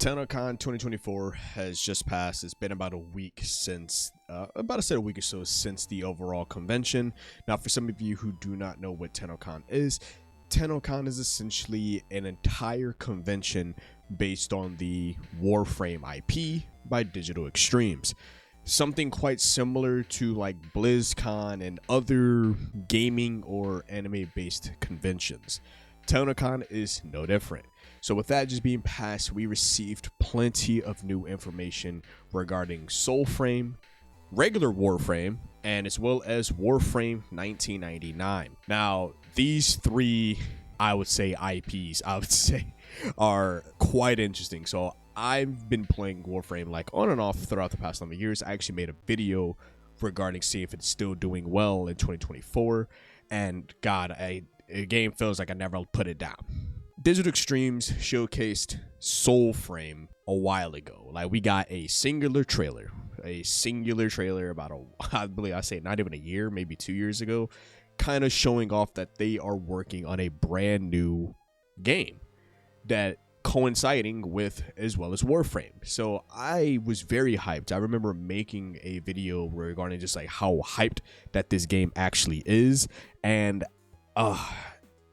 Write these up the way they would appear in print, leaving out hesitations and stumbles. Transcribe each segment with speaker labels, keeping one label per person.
Speaker 1: TennoCon 2024 has just passed. It's been about a week since, a week or so since the overall convention. Now, for some of you who do not know what TennoCon is essentially an entire convention based on the Warframe IP by Digital Extremes. Something quite similar to like BlizzCon and other gaming or anime-based conventions. TennoCon is no different. So with that just being passed, we received plenty of new information regarding Soulframe, regular Warframe, and as well as Warframe 1999. Now, these three, I would say, IPs, are quite interesting. So I've been playing Warframe like on and off throughout the past number of years. I actually made a video regarding seeing if it's still doing well in 2024. And God, the game feels like I never put it down. Digital Extremes showcased Soulframe a while ago. Like, we got a singular trailer about I believe I say not even a year, maybe 2 years ago, kind of showing off that they are working on a brand new game that coinciding with as well as Warframe. So I was very hyped. I remember making a video regarding just like how hyped that this game actually is, and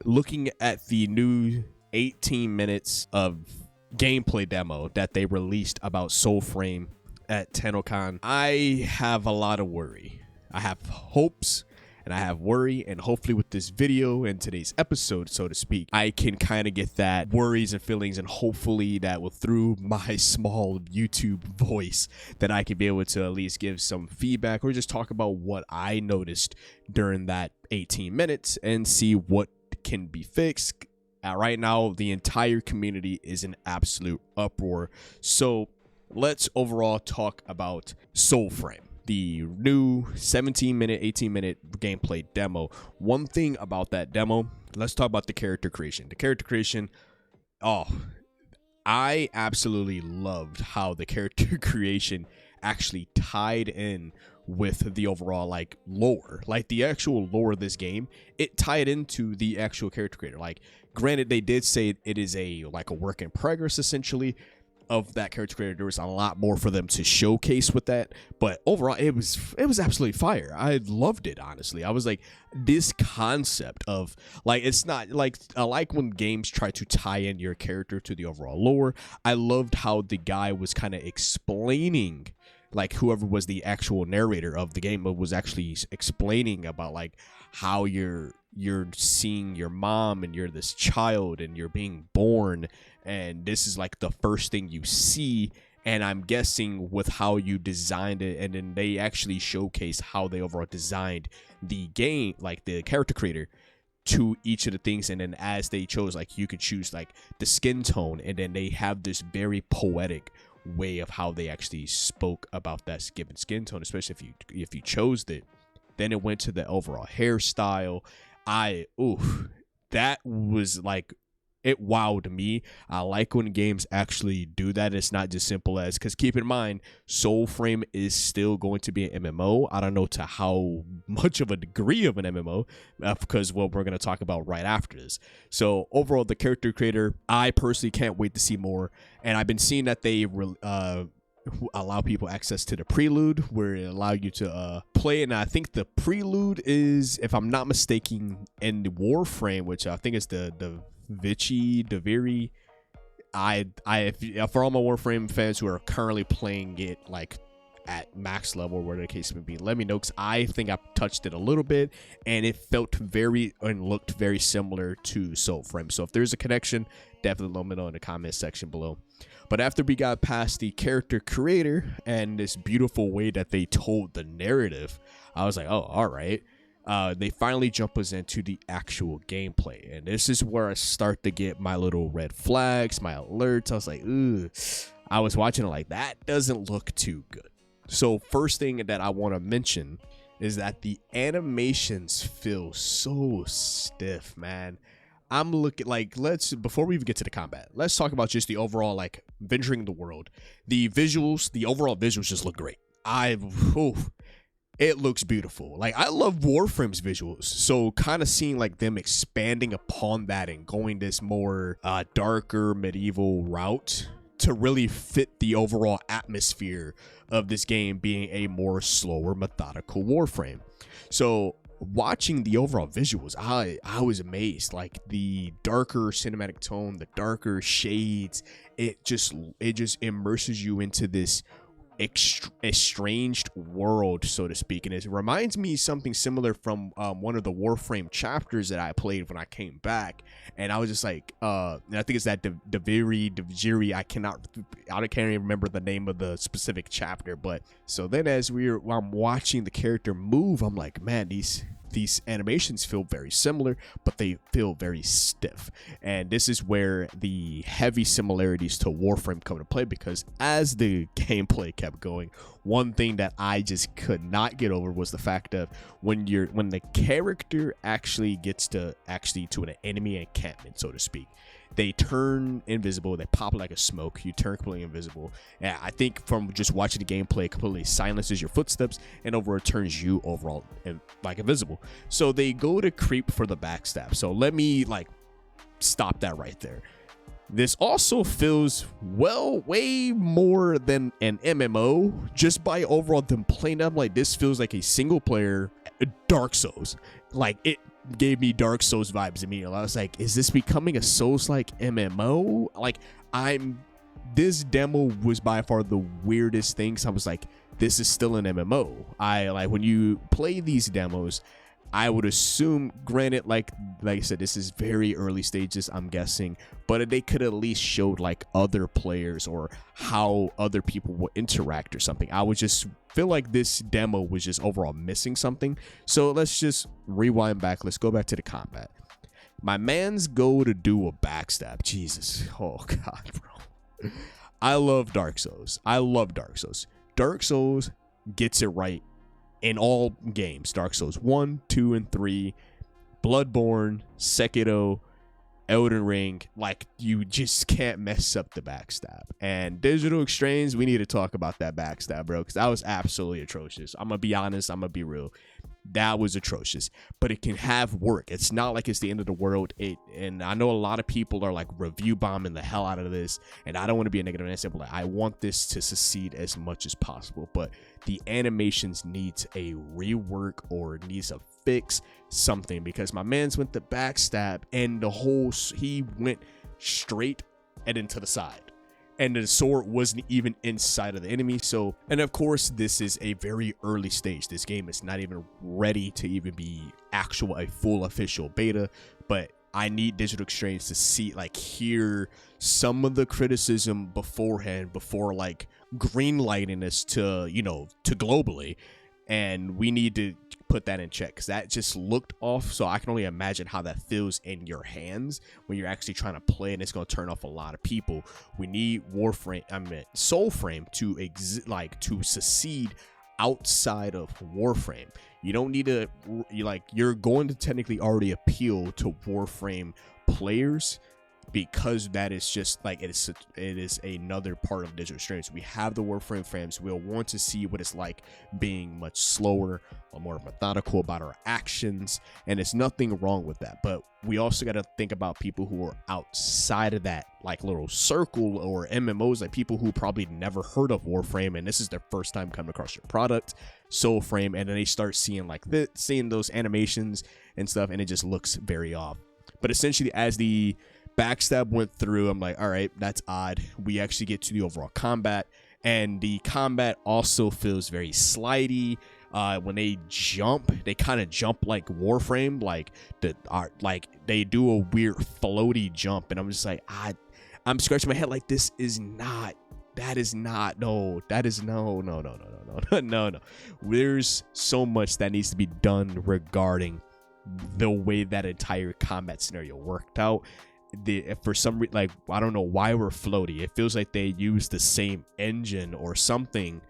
Speaker 1: looking at the new 18 minutes of gameplay demo that they released about Soulframe at TennoCon, I have a lot of worry. I have hopes and I have worry, and hopefully with this video and today's episode, so to speak, I can kind of get that worries and feelings, and hopefully that will, through my small YouTube voice, that I can be able to at least give some feedback or just talk about what I noticed during that 18 minutes and see what can be fixed. Right now, the entire community is in absolute uproar. So let's overall talk about Soulframe, the new 17-minute, 18-minute gameplay demo. One thing about that demo, let's talk about the character creation. The character creation, I absolutely loved how the character creation actually tied in with the overall like lore, like the actual lore of this game. It tied into the actual character creator. Like, granted, they did say it is a work in progress essentially of that character creator. There was a lot more for them to showcase with that, but overall it was absolutely fire. I loved it, honestly. I was like, this concept of like, it's not like, I like when games try to tie in your character to the overall lore. I loved how the guy was kind of explaining, like whoever was the actual narrator of the game was actually explaining about like how you're seeing your mom and you're this child and you're being born, and this is like the first thing you see. And I'm guessing with how you designed it, and then they actually showcase how they overall designed the game, like the character creator, to each of the things. And then as they chose, like you could choose like the skin tone, and then they have this very poetic way of how they actually spoke about that given skin tone, especially if you chose it. Then it went to the overall hairstyle. That was like, it wowed me. I like when games actually do that. It's not just simple as, because keep in mind, Soulframe is still going to be an MMO. I don't know to how much of a degree of an MMO, because what we're going to talk about right after this. So overall, the character creator, I personally can't wait to see more. And I've been seeing that they allow people access to the prelude, where it allow you to play. And I think the prelude is, if I'm not mistaken, in the Warframe, which I think is the Daviri. For all my Warframe fans who are currently playing it like at max level, or whatever the case may be, let me know, because I think I touched it a little bit and it felt very and looked very similar to Soulframe. So if there's a connection, definitely let me know in the comment section below. But after we got past the character creator and this beautiful way that they told the narrative, I was like, oh, all right. They finally jump us into the actual gameplay, and this is where I start to get my little red flags, my alerts. I was like, ooh, I was watching it like, that doesn't look too good. So first thing that I want to mention is that the animations feel so stiff, man. I'm looking like, before we even get to the combat, let's talk about just the overall like venturing the world. The overall visuals just look great. It looks beautiful. Like, I love Warframe's visuals, so kind of seeing like them expanding upon that and going this more darker medieval route to really fit the overall atmosphere of this game being a more slower, methodical Warframe. So watching the overall visuals, I was amazed. Like the darker cinematic tone, the darker shades, it just immerses you into this estranged world, so to speak. And it reminds me something similar from one of the Warframe chapters that I played when I came back, and I was just like, and I think it's that Deviri. I can't even remember the name of the specific chapter. But so then while I'm watching the character move, I'm like, man, these animations feel very similar, but they feel very stiff. And this is where the heavy similarities to Warframe come into play, because as the gameplay kept going, one thing that I just could not get over was the fact of when the character actually gets to an enemy encampment, so to speak, they turn invisible, they pop like a smoke, you turn completely invisible. And I think from just watching the gameplay, it completely silences your footsteps and overall turns you overall like invisible. So they go to creep for the backstab. So let me like stop that right there. This also feels way more than an MMO just by overall them playing up. Like this feels like a single player Dark Souls. Like it gave me Dark Souls vibes immediately. I was like, is this becoming a Souls-like MMO? Like this demo was by far the weirdest thing. So I was like, this is still an MMO. I like when you play these demos, I would assume, granted, like I said, this is very early stages, I'm guessing, but they could at least showed like other players or how other people will interact or something. I would just feel like this demo was just overall missing something. So let's just rewind back. Let's go back to the combat. My man's go to do a backstab. Jesus. Oh, God, bro. I love Dark Souls. Dark Souls gets it right in all games. Dark Souls 1, 2, and 3, Bloodborne, Sekiro, Elden Ring. Like, you just can't mess up the backstab. And Digital Extremes, we need to talk about that backstab, bro, because that was absolutely atrocious. I'm gonna be honest, I'm gonna be real. That was atrocious, but it can have work. It's not like it's the end of the world. And I know a lot of people are like review bombing the hell out of this, and I don't want to be a negative answer, but like, I want this to succeed as much as possible. But the animations needs a rework or needs a fix, something, because my man's went the backstab and he went straight and into the side. And the sword wasn't even inside of the enemy. So, and of course, this is a very early stage. This game is not even ready to even be a full official beta. But I need Digital Extremes to hear some of the criticism beforehand, before like greenlighting this to globally. And we need to put that in check, because that just looked off. So I can only imagine how that feels in your hands when you're actually trying to play, and it's going to turn off a lot of people. We need Soulframe to succeed outside of Warframe. You don't need to you're going to technically already appeal to Warframe players, because that is just it is another part of Digital Extremes. We have the Warframe fans. We'll want to see what it's like being much slower or more methodical about our actions, and there's nothing wrong with that. But we also got to think about people who are outside of that little circle, or MMOs, like people who probably never heard of Warframe, and this is their first time coming across your product, Soulframe, and then they start seeing seeing those animations and stuff, and it just looks very off. But essentially, as the backstab went through, I'm like, all right, that's odd. We actually get to the overall combat, and the combat also feels very slidey. When they jump, they kind of jump like Warframe, they do a weird floaty jump, and I'm just like, I'm scratching my head like, that is no. There's so much that needs to be done regarding the way that entire combat scenario worked out. For some reason, I don't know why we're floaty. It feels like they use the same engine or something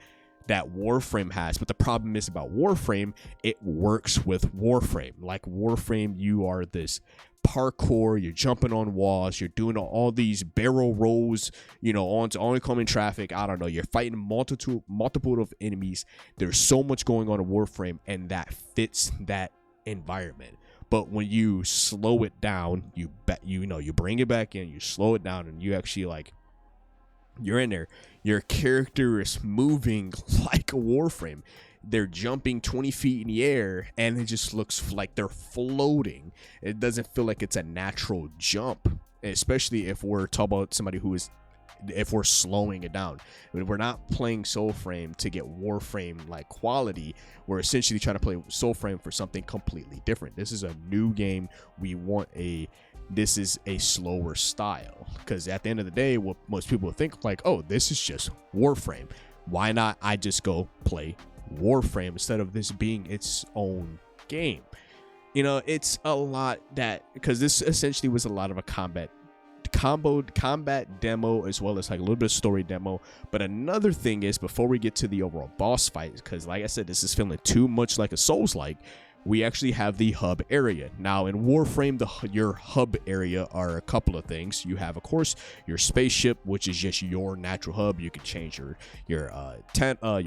Speaker 1: that Warframe has, but the problem is about Warframe, it works with Warframe. Like Warframe, you are this parkour, you're jumping on walls, you're doing all these barrel rolls, onto oncoming traffic. I don't know, you're fighting multiple of enemies. There's so much going on in Warframe, and that fits that environment. But when you slow it down, you bring it back in, you slow it down, and you actually You're in there. Your character is moving like a Warframe. They're jumping 20 feet in the air, and it just looks like they're floating. It doesn't feel like it's a natural jump, especially if we're talking about somebody who is, if we're slowing it down. I mean, we're not playing Soulframe to get Warframe like quality. We're essentially trying to play Soulframe for something completely different. This is a new game. This is a slower style, because at the end of the day, what most people think, like, oh, this is just Warframe. Why not I just go play Warframe instead of this being its own game? You know, it's a lot that, because this essentially was a lot of a combat demo, as well as like a little bit of story demo. But another thing is, before we get to the overall boss fight, because like I said, this is feeling too much like a Souls-like, we actually have the hub area. Now in Warframe, your hub area are a couple of things. You have, of course, your spaceship, which is just your natural hub. You can change your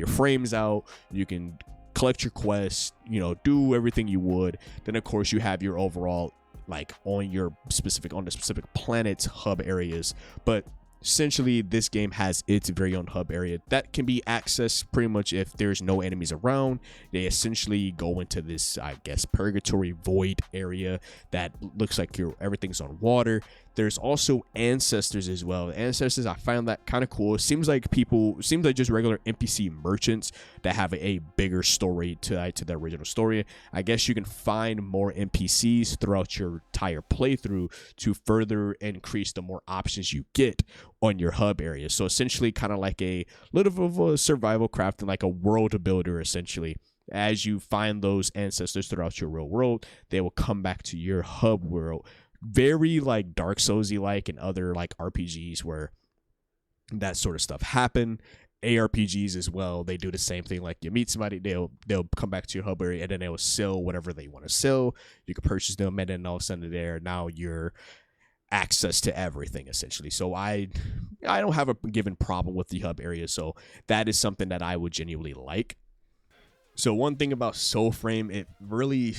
Speaker 1: frames out. You can collect your quests, you know, do everything you would. Then of course you have your overall, like, on the specific planet's hub areas. But essentially this game has its very own hub area that can be accessed pretty much if there's no enemies around. They essentially go into this, I guess, purgatory void area that looks like everything's on water. There's also ancestors as well. Ancestors, I found that kind of cool. It seems like just regular NPC merchants that have a bigger story to the original story. I guess you can find more NPCs throughout your entire playthrough to further increase the more options you get on your hub area. So essentially kind of like a little bit of a survival craft and like a world builder essentially. As you find those ancestors throughout your real world, they will come back to your hub world. Very like Dark Souls-y like, and other like RPGs where that sort of stuff happen. ARPGs as well, they do the same thing. Like, you meet somebody, they'll come back to your hub area, and then they'll sell whatever they want to sell. You can purchase them, and then all of a sudden there, now you're access to everything essentially. So I don't have a given problem with the hub area, so that is something that I would genuinely like. So one thing about Soulframe, it really,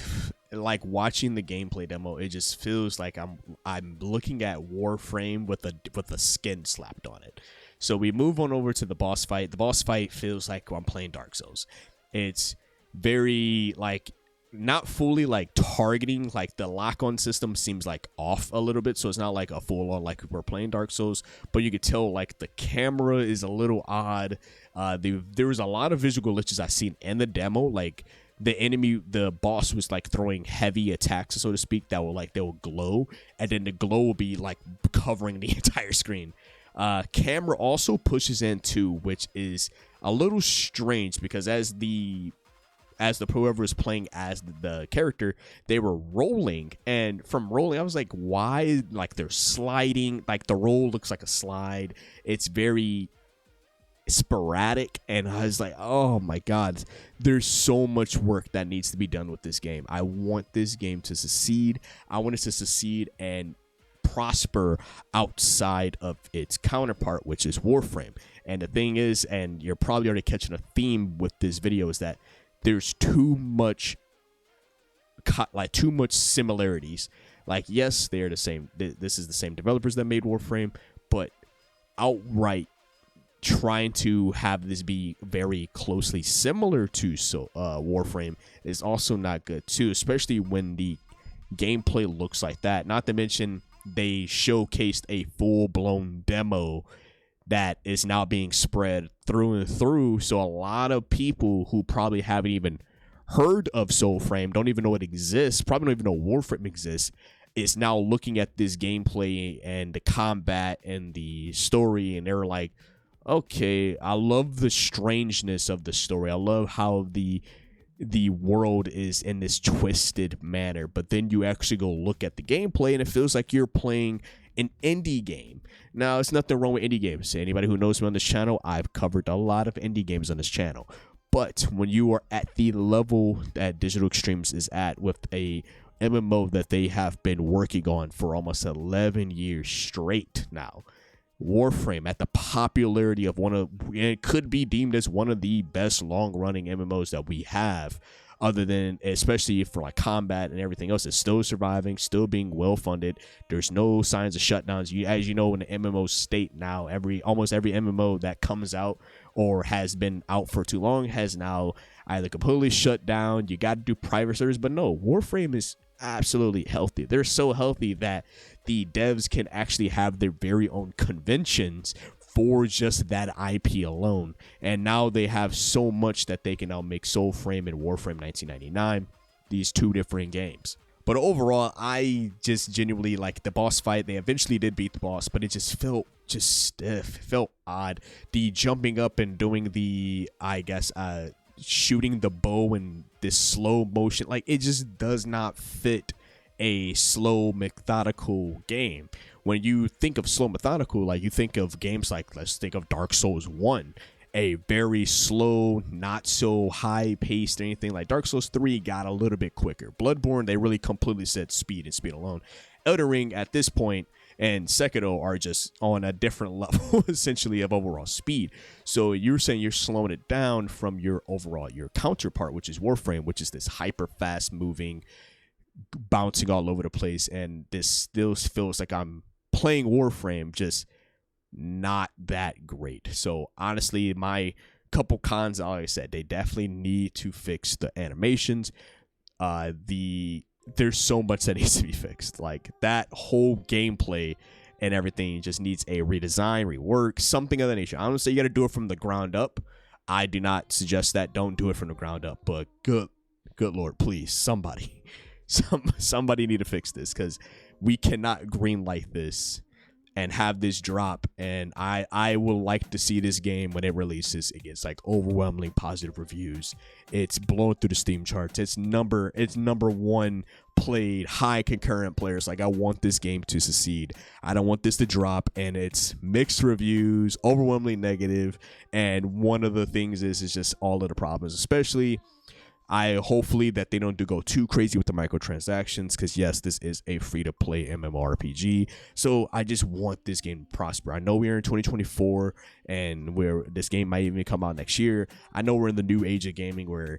Speaker 1: like, watching the gameplay demo, it just feels like I'm looking at Warframe with a skin slapped on it. So we move on over to the boss fight. The boss fight feels like I'm playing Dark Souls. It's very, like, not fully like targeting, like the lock-on system seems like off a little bit, so it's not like a full-on like we're playing Dark Souls, but you could tell like the camera is a little odd. There was a lot of visual glitches I seen in the demo, like the boss was like throwing heavy attacks, so to speak, that will glow, and then the glow will be like covering the entire screen. Camera also pushes into, which is a little strange, because as whoever is playing as the character, they were rolling, and from rolling I was like, why, like, they're sliding, like the roll looks like a slide. It's very sporadic, and I was like, oh my god, there's so much work that needs to be done with this game. I want this game to succeed. I want it to succeed and prosper outside of its counterpart, which is Warframe. And the thing is, and you're probably already catching a theme with this video, is that there's too much similarities. Like, yes, they're the same. This is the same developers that made Warframe, but outright trying to have this be very closely similar to Warframe is also not good too, especially when the gameplay looks like that. Not to mention, they showcased a full-blown demo that is now being spread through and through. So a lot of people who probably haven't even heard of Soulframe, don't even know it exists, probably don't even know Warframe exists, is now looking at this gameplay and the combat and the story, and they're like, okay, I love the strangeness of the story. I love how the world is in this twisted manner. But then you actually go look at the gameplay, and it feels like you're playing an indie game. Now, it's nothing wrong with indie games. Anybody who knows me on this channel, I've covered a lot of indie games on this channel. But when you are at the level that Digital Extremes is at, with a MMO that they have been working on for almost 11 years straight now, Warframe, at the popularity of it could be deemed as one of the best long-running MMOs that we have. other than, especially for like combat and everything else, it's still surviving, still being well funded. There's no signs of shutdowns. As you know, in the MMO state now, almost every MMO that comes out or has been out for too long has now either completely shut down. You got to do private servers, but no, Warframe is absolutely healthy. They're so healthy that the devs can actually have their very own conventions for just that IP alone. And now they have so much that they can now make Soulframe and Warframe 1999, these two different games. But overall, I just genuinely like the boss fight. They eventually did beat the boss, but it just felt just stiff. It felt odd. The jumping up and doing the, I guess, shooting the bow in this slow motion, like it just does not fit a slow methodical game. When you think of slow methodical, like you think of games like, let's think of Dark Souls 1, a very slow, not so high paced or anything. Like Dark Souls 3 got a little bit quicker. Bloodborne, they really completely said speed and speed alone. Elden Ring at this point and Sekiro are just on a different level essentially of overall speed. So you're saying you're slowing it down from your counterpart, which is Warframe, which is this hyper fast moving, bouncing all over the place, and this still feels like I'm playing Warframe, just not that great. So honestly, my couple cons, like I said, they definitely need to fix the animations. There's so much that needs to be fixed. Like that whole gameplay and everything just needs a redesign, rework, something of that nature. I don't say you got to do it from the ground up. I do not suggest that. Don't do it from the ground up. But good Lord, please, somebody need to fix this, because we cannot greenlight this and have this drop. And I will like to see this game when it releases. It gets like overwhelmingly positive reviews. It's blown through the Steam charts. It's number one played, high concurrent players. Like I want this game to succeed. I don't want this to drop and it's mixed reviews, overwhelmingly negative. And one of the things is just all of the problems, especially hopefully that they don't go too crazy with the microtransactions, because yes, this is a free-to-play mmorpg. So I just want this game to prosper. I know we're in 2024 and where this game might even come out next year. I know we're in the new age of gaming where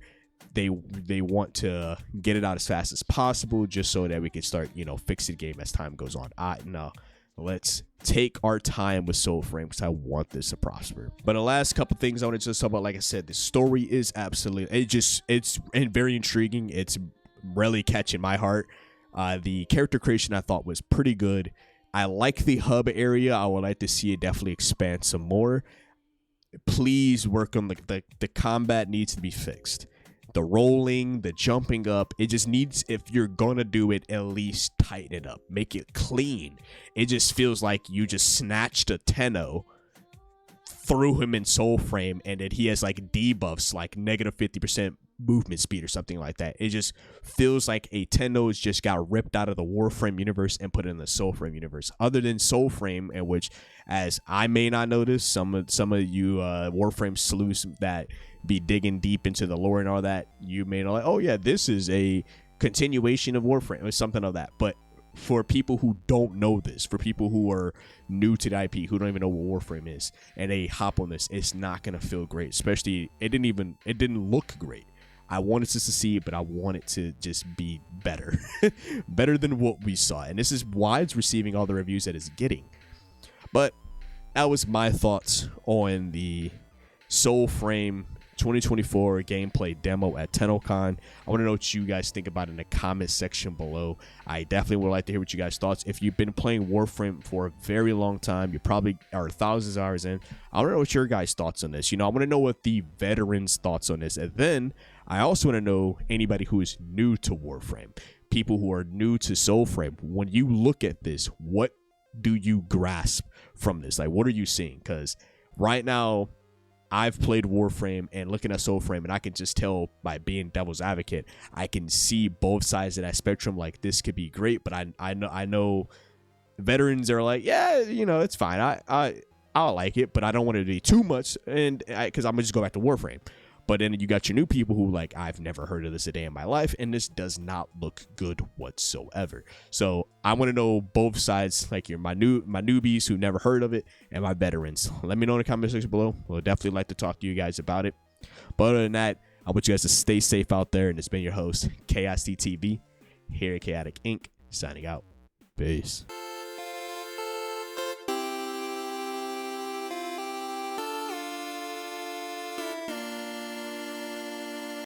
Speaker 1: they want to get it out as fast as possible just so that we can start, fix the game as time goes on. No, let's take our time with Soulframe, because I want this to prosper. But the last couple things I want to just talk about, like I said, the story is absolutely, it's very intriguing. It's really catching my heart. The character creation I thought was pretty good. I like the hub area. I would like to see it definitely expand some more. Please work on the combat needs to be fixed. The rolling, the jumping up, it just needs, if you're gonna do it, at least tighten it up, make it clean. It just feels like you just snatched a Tenno, threw him in Soulframe, and then he has like debuffs like negative 50% movement speed or something like that. It just feels like a Tenno's just got ripped out of the Warframe universe and put in the Soulframe universe. Other than Soulframe, in which, as I may not notice, some of you Warframe sleuths that be digging deep into the lore and all that, you may know, like, oh yeah, this is a continuation of Warframe or something of that. But for people who don't know this, for people who are new to the IP, who don't even know what Warframe is, and they hop on this, it's not gonna feel great. Especially, it didn't look great. I wanted to succeed, but I want it to just be better. Better than what we saw. And this is why it's receiving all the reviews that it's getting. But that was my thoughts on the Soulframe 2024 gameplay demo at TennoCon. I want to know what you guys think about it in the comment section below. I definitely would like to hear what you guys' thoughts. If you've been playing Warframe for a very long time, you probably are thousands of hours in. I want to know what your guys' thoughts on this. I want to know what the veterans' thoughts on this. And then I also want to know anybody who is new to Warframe, people who are new to Soulframe. When you look at this, what do you grasp from this? Like, what are you seeing? Because right now, I've played Warframe and looking at Soulframe, and I can just tell by being devil's advocate, I can see both sides of that spectrum. Like, this could be great, but I know veterans are like, yeah, it's fine. I'll like it, but I don't want it to be too much, and because I'm gonna just go back to Warframe. But then you got your new people who like, I've never heard of this a day in my life, and this does not look good whatsoever. So I want to know both sides, like my newbies who never heard of it, and my veterans. Let me know in the comment section below. We'll definitely like to talk to you guys about it. But other than that, I want you guys to stay safe out there, and it's been your host, KSDTV, here at Chaotic Inc., signing out. Peace.